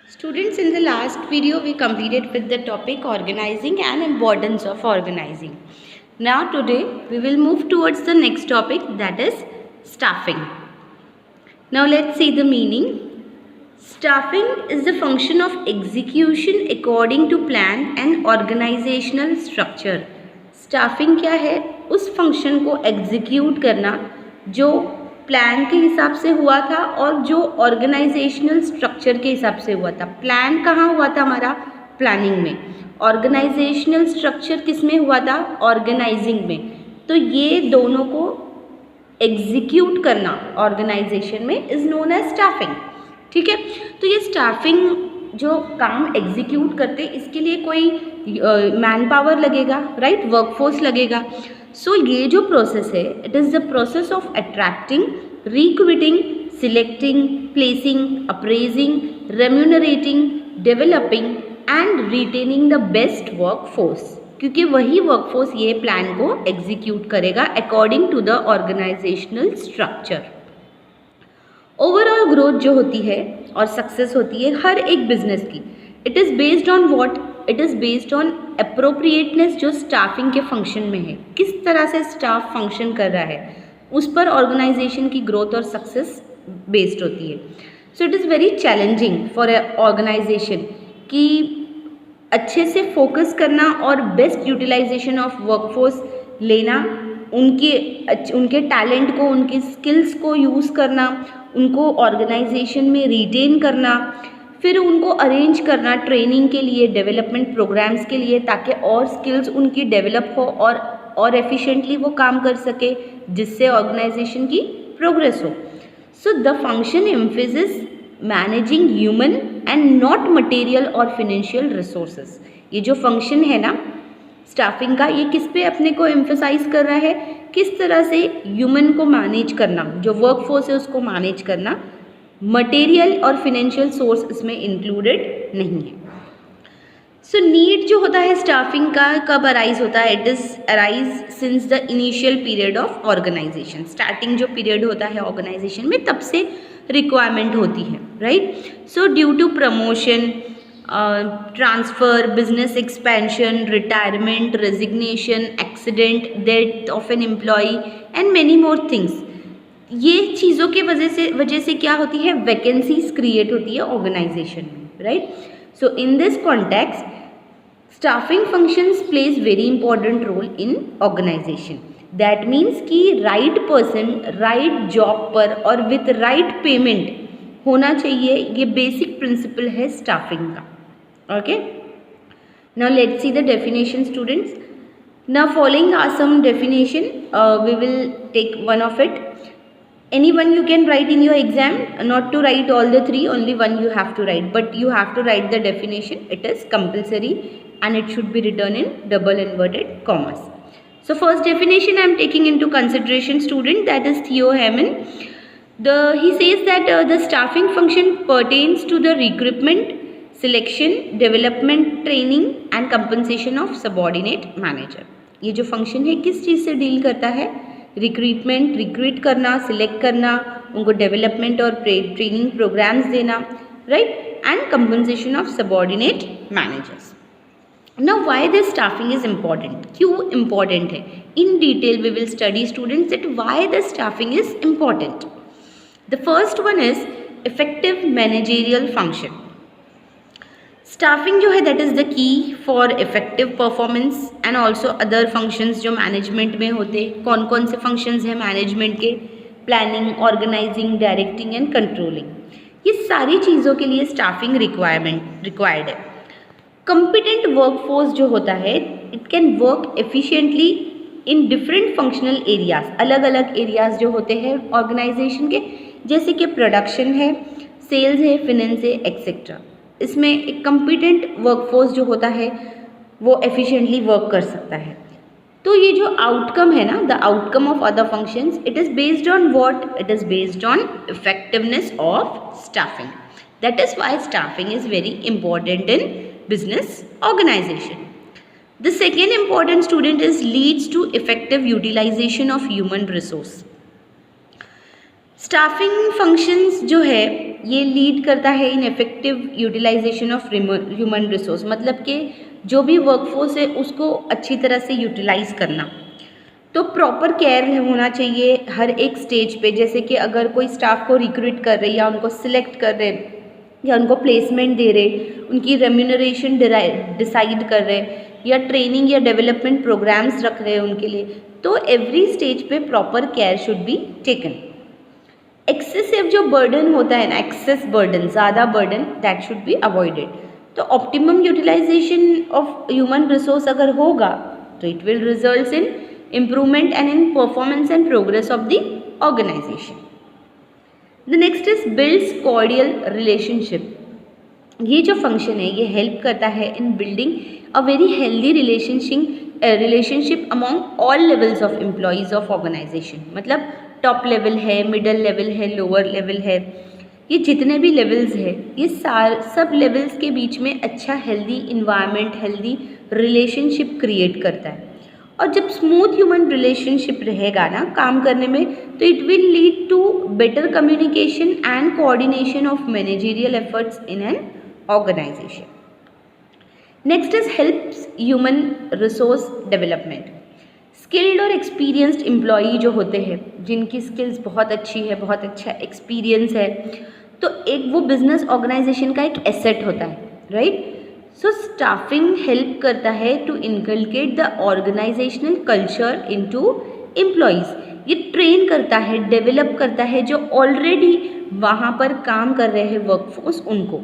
Students, in the last video we completed with the topic organizing and importance of organizing. Now today we will move towards the next topic, that is staffing. Now let's see the meaning. Staffing is the function of execution according to plan and organizational structure. Staffing क्या है? उस function को execute करना जो plan के हिसाब से हुआ था और जो ऑर्गेनाइजेशनल स्ट्रक्चर के हिसाब से हुआ था. प्लान कहाँ हुआ था हमारा? प्लानिंग में. ऑर्गेनाइजेशनल स्ट्रक्चर किस में हुआ था? ऑर्गेनाइजिंग में. तो ये दोनों को एग्जीक्यूट करना ऑर्गेनाइजेशन में इज नोन एज स्टाफिंग. ठीक है. तो ये स्टाफिंग जो काम एग्जीक्यूट करते इसके लिए कोई मैन पावर लगेगा, राइट, वर्कफोर्स लगेगा. सो ये जो प्रोसेस है, it is the process of attracting, recruiting, selecting, placing, appraising, remunerating, developing and retaining the best workforce. क्योंकि वही वर्कफोर्स ये प्लान को एग्जीक्यूट करेगा according to the organisational structure. Overall growth जो होती है और सक्सेस होती है हर एक बिजनेस की, it is based on what? It is based on appropriateness जो स्टाफिंग के फंक्शन में है. किस तरह से स्टाफ फंक्शन कर रहा है उस पर ऑर्गेनाइजेशन की ग्रोथ और सक्सेस बेस्ड होती है. So it is very challenging for a organization कि अच्छे से फोकस करना और बेस्ट यूटिलाइजेशन ऑफ वर्कफोर्स लेना, उनके टैलेंट को, उनके स्किल्स को यूज़ करना, उनको ऑर्गेनाइजेशन में रिटेन करना, फिर उनको अरेंज करना ट्रेनिंग के लिए, डेवलपमेंट प्रोग्राम्स के लिए, ताकि और स्किल्स उनकी डेवलप हो और एफिशिएंटली वो काम कर सके जिससे ऑर्गेनाइजेशन की प्रोग्रेस हो. So the function emphasis managing human and not material और फिनेंशियल रिसोर्सेज. ये जो फंक्शन है ना स्टाफिंग का, ये किस पे अपने को एम्फेसाइज कर रहा है? किस तरह से ह्यूमन को मैनेज करना, जो वर्कफोर्स है उसको मैनेज करना. मटेरियल और फिनेंशियल सोर्स इसमें इंक्लूडेड नहीं है. सो नीड जो होता है स्टाफिंग का कब अराइज होता है? It is arise since the initial period of organization. Starting जो पीरियड होता है ऑर्गेनाइजेशन में तब से रिक्वायरमेंट होती है, right. So due to promotion, transfer, business expansion, retirement, resignation, accident, death of an employee and many more things. ये चीज़ों के वजह से क्या होती है? वैकेंसीज क्रिएट होती है ऑर्गेनाइजेशन में, right. So in this context staffing functions plays very important role in organization. That means कि राइट पर्सन राइट जॉब पर और विथ राइट पेमेंट होना चाहिए. ये बेसिक प्रिंसिपल है स्टाफिंग का. Okay. Now let's see the definition students. Now following are some definition, we will take one of it. Any one you can write in your exam, not to write all the three, only one you have to write, but you have to write the definition. It is compulsory and it should be written in double inverted commas. So first definition I am taking into consideration, student, that is Theo Hamann. He says that the staffing function pertains to the recruitment, selection, development, training and compensation of subordinate manager. ये जो function है किस चीज़ से deal करता है? Recruitment, recruit करना, select करना, उनको डेवलपमेंट और ट्रेनिंग प्रोग्राम्स देना, right, and compensation of subordinate managers. Now why this staffing is important? क्यों इम्पॉर्टेंट है? In detail we will study students that why this staffing is important. The first one is effective managerial function. Staffing जो है that is the key for effective performance and also other functions जो management में होते. कौन कौन से functions हैं management के? Planning, organizing, directing and controlling. ये सारी चीज़ों के लिए स्टाफिंग रिक्वायर्ड है. कॉम्पिटेंट वर्कफोर्स जो होता है it can work efficiently in different functional areas. अलग अलग एरियाज जो होते हैं ऑर्गेनाइजेशन के, जैसे कि प्रोडक्शन है, सेल्स है, फिनेंस है, एक्सेट्रा. इसमें एक कॉम्पिटेंट वर्कफोर्स जो होता है वो एफिशिएंटली वर्क कर सकता है. तो ये जो आउटकम है ना, the outcome of other functions, it is based on what? It is based on effectiveness of staffing. That is why staffing is very important in business organization. The second important student is leads to effective utilization of human resource. Staffing functions जो है ये lead करता है in effective utilization of human resource, मतलब कि जो भी workforce है उसको अच्छी तरह से यूटिलाइज करना। तो प्रॉपर केयर होना चाहिए हर एक स्टेज पे, जैसे कि अगर कोई स्टाफ को रिक्रूट कर रहे या उनको सिलेक्ट कर रहे या उनको प्लेसमेंट दे रहे, उनकी रेम्यूनरेशन डिसाइड कर रहे या ट्रेनिंग या डेवलपमेंट प्रोग्राम्स रख रहे हैं उनके लिए, तो एवरी स्टेज पे proper care should be taken. Excessive जो बर्डन होता है ना, एक्सेस बर्डन, ज़्यादा burden, that should be avoided. तो optimum utilisation of human resource अगर होगा तो it will result in improvement and in performance and progress of the organization. The next is builds cordial relationship. ये जो function है ये help करता है in building a very healthy relationship among all levels of employees of organization. मतलब top level है, middle level है, lower level है, ये जितने भी लेवल्स है ये सब लेवल्स के बीच में अच्छा healthy environment, healthy relationship create करता है। और जब स्मूथ ह्यूमन रिलेशनशिप रहेगा ना काम करने में, तो it will lead to better communication and coordination of managerial efforts in an organization. Next is helps human resource development. Skilled और एक्सपीरियंस्ड एम्प्लॉई जो होते हैं, जिनकी स्किल्स बहुत अच्छी है, बहुत अच्छा एक्सपीरियंस है, तो एक वो बिजनेस ऑर्गेनाइजेशन का एक एसेट होता है, राइट। सो स्टाफिंग हेल्प करता है to inculcate the organizational culture into employees. ये ट्रेन करता है, डेवलप करता है जो ऑलरेडी वहाँ पर काम कर रहे हैं वर्कफोर्स उनको,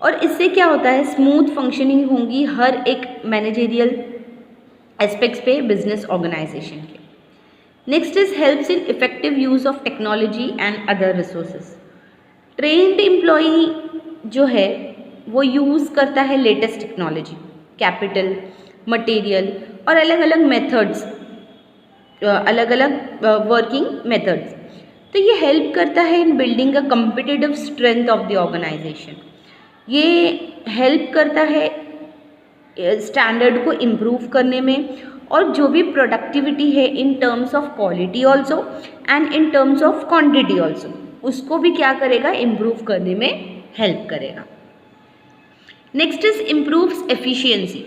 और इससे क्या होता है स्मूथ फंक्शनिंग होंगी हर एक मैनेजरियल एस्पेक्ट्स पे बिजनेस ऑर्गेनाइजेशन के। Next is helps in effective use of technology and other resources. Trained employee जो है वो यूज़ करता है लेटेस्ट टेक्नोलॉजी, कैपिटल, मटेरियल और अलग अलग मेथड्स, अलग अलग वर्किंग मेथड्स। तो ये हेल्प करता है in building a competitive strength of the organization. ये हेल्प करता है स्टैंडर्ड को इम्प्रूव करने में, और जो भी प्रोडक्टिविटी है in terms of quality also and in terms of quantity also, उसको भी क्या करेगा, इम्प्रूव करने में हेल्प करेगा। Next is improves efficiency.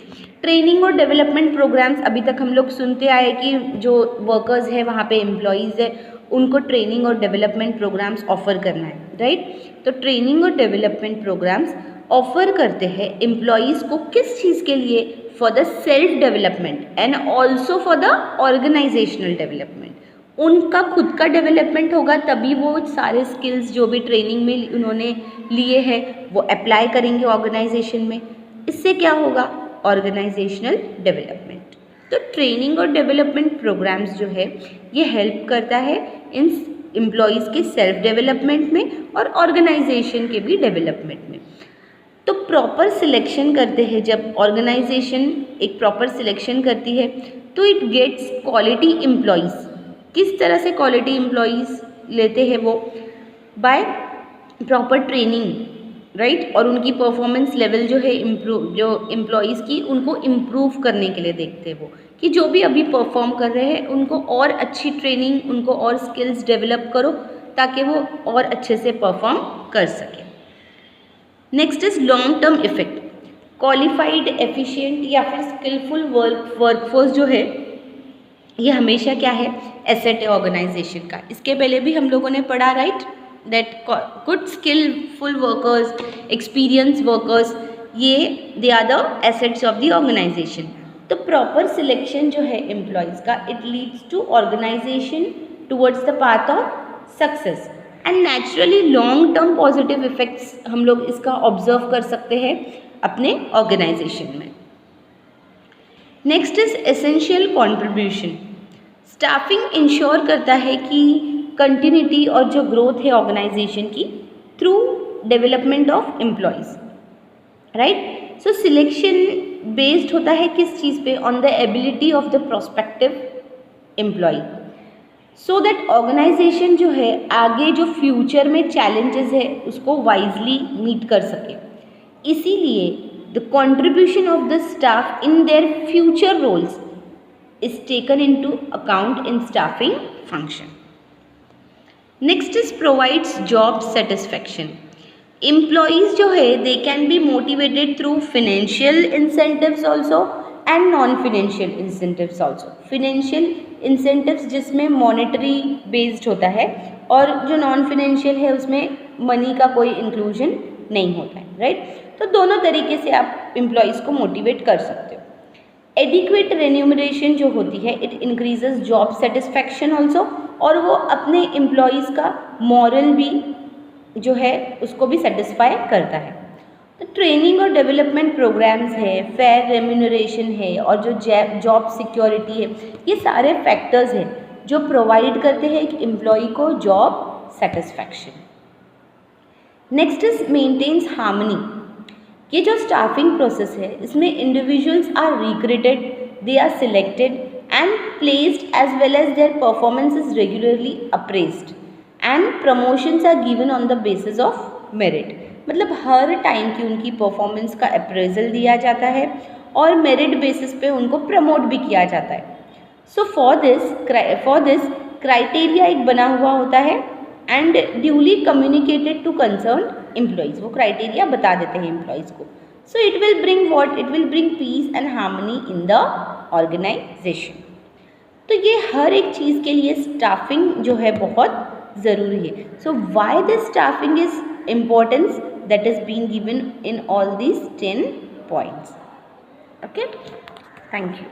Training और डेवलपमेंट प्रोग्राम्स, अभी तक हम लोग सुनते आए कि जो वर्कर्स है वहाँ पे एम्प्लॉयज़ है उनको ट्रेनिंग और डेवलपमेंट प्रोग्राम्स ऑफर करना है, राइट। तो ट्रेनिंग और डेवलपमेंट प्रोग्राम्स ऑफर करते हैं एम्प्लॉयज़ को किस चीज़ के लिए, for the self development and also for the organizational development. उनका खुद का डेवलपमेंट होगा तभी वो सारे स्किल्स जो भी ट्रेनिंग में उन्होंने लिए हैं वो अप्लाई करेंगे ऑर्गेनाइजेशन में। इससे क्या होगा, ऑर्गेनाइजेशनल डेवलपमेंट। तो ट्रेनिंग और डेवलपमेंट प्रोग्राम्स जो है ये हेल्प करता है इन एम्प्लॉयज़ के सेल्फ डेवलपमेंट में और ऑर्गेनाइजेशन के भी डेवलपमेंट में। तो प्रॉपर सिलेक्शन करते हैं, जब ऑर्गेनाइजेशन एक प्रॉपर सिलेक्शन करती है तो इट गेट्स क्वालिटी एम्प्लॉयज़। किस तरह से क्वालिटी एम्प्लॉयज़ लेते हैं वो, बाय प्रॉपर ट्रेनिंग, राइट। और उनकी परफॉर्मेंस लेवल जो है जो एम्प्लॉयज़ की उनको इम्प्रूव करने के लिए देखते हैं वो, कि जो भी अभी परफॉर्म कर रहे हैं उनको और अच्छी ट्रेनिंग, उनको और स्किल्स डेवलप करो ताकि वो और अच्छे से परफॉर्म कर सकें। Next is long term effect. Qualified, efficient या फिर स्किलफुल वर्कफोर्स जो है ये हमेशा क्या है, एसेट है ऑर्गेनाइजेशन का। इसके पहले भी हम लोगों ने पढ़ा, right, that good skilful workers, experience workers, ये they are the assets of the organisation. तो प्रॉपर सिलेक्शन जो है एम्प्लॉयज़ का, it leads to organisation towards the path of success and naturally long term positive effects हम लोग इसका observe कर सकते हैं अपने ऑर्गेनाइजेशन में। Next is essential contribution. Staffing ensure करता है कि कंटिन्यूटी और जो ग्रोथ है ऑर्गेनाइजेशन की through development of employees, right. So selection based होता है किस चीज़ पे, on the ability of the prospective employee, so that organization जो है आगे जो फ्यूचर में चैलेंजेस है उसको वाइजली मीट कर सके। इसीलिए the contribution of the staff in their future roles is taken into account in staffing function. Next is provides job satisfaction. Employees जो है they can be motivated through financial incentives also and non financial incentives also. Financial incentives जिसमें monetary based होता है और जो non financial है उसमें money का कोई इंक्लूजन नहीं होता है, राइट। तो दोनों तरीके से आप एम्प्लॉयज़ को मोटिवेट कर सकते हो। एडिक्वेट रेन्यूमरेशन जो होती है it increases job satisfaction also, और वो अपने एम्प्लॉयज़ का मॉरल भी जो है उसको भी सेटिस्फाई करता है। तो ट्रेनिंग और डेवलपमेंट प्रोग्राम्स है, फेयर रेम्यूनरेशन है और जो जॉब सिक्योरिटी है, ये सारे फैक्टर्स हैं जो प्रोवाइड करते हैं एक एम्प्लॉय को job satisfaction. Next is maintains harmony. ये जो स्टाफिंग प्रोसेस है इसमें individuals are recruited, they are selected and placed as well as their performance is regularly appraised and promotions are given on the basis of merit. मतलब हर time की उनकी performance का appraisal दिया जाता है और मेरिट बेसिस पे उनको प्रमोट भी किया जाता है। सो फॉर दिस क्राइटेरिया एक बना हुआ होता है and duly communicated to concerned employees. वो क्राइटेरिया बता देते हैं एम्प्लॉयज़ को। So it will bring what, it will bring peace and harmony in the organisation. तो ये हर एक चीज़ के लिए स्टाफिंग जो है बहुत ज़रूरी है। So why this staffing is importance that is being given in all these 10 points. Okay, thank you.